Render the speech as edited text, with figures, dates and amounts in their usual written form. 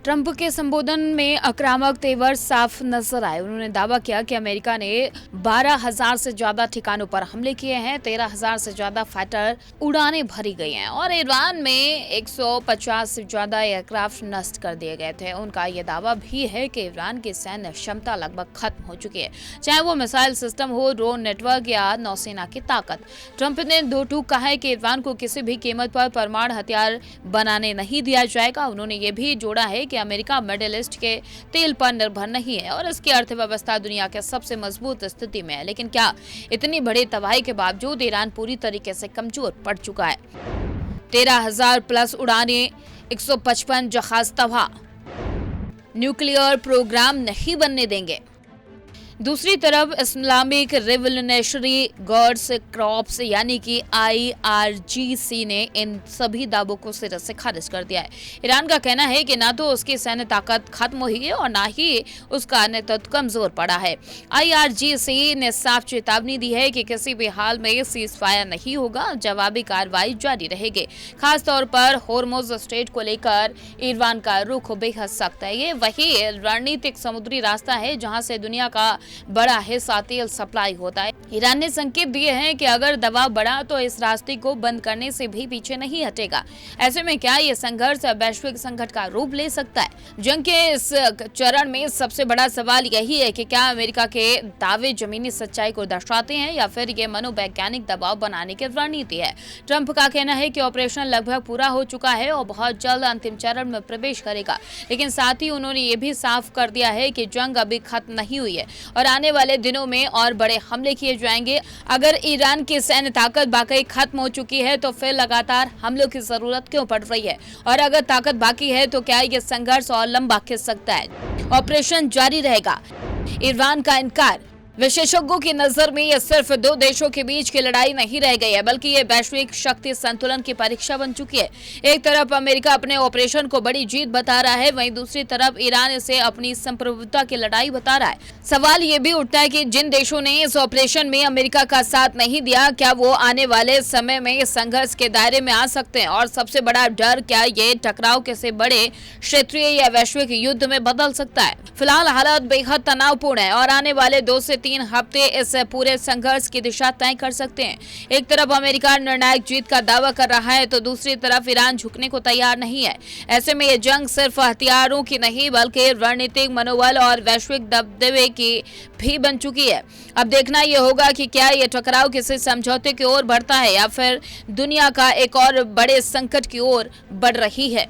Trump के संबोधन में आक्रामक तेवर साफ नजर आए। उन्होंने दावा किया कि अमेरिका ने 12,000 से ज्यादा ठिकानों पर हमले किए हैं, 13,000 से ज्यादा फाइटर उड़ानें भरी गई हैं और ईरान में 150 से ज्यादा एयरक्राफ्ट नष्ट कर दिए गए थे। उनका यह दावा भी है कि ईरान की सैन्य क्षमता लगभग खत्म हो चुकी है, चाहे वो मिसाइल सिस्टम हो, ड्रोन नेटवर्क या नौसेना की ताकत। ट्रंप ने दो टूक कहा है कि ईरान को किसी भी कीमत पर परमाणु हथियार बनाने नहीं दिया जाएगा। उन्होंने ये भी जोड़ा है कि अमेरिका मिडिल ईस्ट के तेल पर निर्भर नहीं है और इसकी अर्थव्यवस्था दुनिया के सबसे मजबूत स्थिति में है। लेकिन क्या इतनी बड़ी तबाही के बावजूद ईरान पूरी तरीके से कमजोर पड़ चुका है? 13,000 प्लस उड़ानें, 155 जहाज तबाह, न्यूक्लियर प्रोग्राम नहीं बनने देंगे। दूसरी तरफ इस्लामिक रिवोल्यूशनरी गार्ड्स कॉर्प्स यानी कि IRGC ने इन सभी दावों को सिरे से खारिज कर दिया है। ईरान का कहना है कि ना तो उसकी सैन्य ताकत खत्म हुई है और ना ही उसका नेतृत्व कमजोर पड़ा है। IRGC ने साफ चेतावनी दी है कि किसी भी हाल में सीज फायर नहीं होगा, जवाबी कार्रवाई जारी रहेगी। खासतौर पर होर्मुज स्ट्रेट को लेकर ईरान का रुख बेहद सख्त है। ये वही रणनीतिक समुद्री रास्ता है जहां से दुनिया का बड़ा हिस्सा तेल सप्लाई होता है। ईरान ने संकेत दिए हैं कि अगर दबाव बढ़ा तो इस रास्ते को बंद करने से भी पीछे नहीं हटेगा। ऐसे में क्या ये संघर्ष वैश्विक संकट का रूप ले सकता है? जंग के इस चरण में सबसे बड़ा सवाल यही है कि क्या अमेरिका के दावे जमीनी सच्चाई को दर्शाते हैं या फिर ये मनोवैज्ञानिक दबाव बनाने की रणनीति है। ट्रंप का कहना है कि ऑपरेशन लगभग पूरा हो चुका है और बहुत जल्द अंतिम चरण में प्रवेश करेगा, लेकिन साथ ही उन्होंने ये भी साफ कर दिया है कि जंग अभी खत्म नहीं हुई है और आने वाले दिनों में और बड़े हमले किए जाएंगे। अगर ईरान की सैन्य ताकत वाकई खत्म हो चुकी है तो फिर लगातार हमलों की जरूरत क्यों पड़ रही है? और अगर ताकत बाकी है तो क्या यह संघर्ष और लंबा खिंच सकता है? ऑपरेशन जारी रहेगा, ईरान का इनकार। विशेषज्ञों की नजर में यह सिर्फ दो देशों के बीच की लड़ाई नहीं रह गई है, बल्कि ये वैश्विक शक्ति संतुलन की परीक्षा बन चुकी है। एक तरफ अमेरिका अपने ऑपरेशन को बड़ी जीत बता रहा है, वहीं दूसरी तरफ ईरान इसे अपनी संप्रभुता की लड़ाई बता रहा है। सवाल ये भी उठता है कि जिन देशों ने इस ऑपरेशन में अमेरिका का साथ नहीं दिया, क्या वो आने वाले समय में इस संघर्ष के दायरे में आ सकते हैं? और सबसे बड़ा डर, क्या ये टकराव किसी बड़े क्षेत्रीय या वैश्विक युद्ध में बदल सकता है? फिलहाल हालात बेहद तनावपूर्ण है और आने वाले 2 से 3 हफ्ते इस पूरे संघर्ष की दिशा तय कर सकते हैं। एक तरफ अमेरिका निर्णायक जीत का दावा कर रहा है तो दूसरी तरफ ईरान झुकने को तैयार नहीं है। ऐसे में यह जंग सिर्फ हथियारों की नहीं बल्कि रणनीतिक मनोबल और वैश्विक दबदबे की भी बन चुकी है। अब देखना यह होगा कि क्या यह टकराव किसी समझौते की ओर बढ़ता है या फिर दुनिया का एक और बड़े संकट की ओर बढ़ रही है।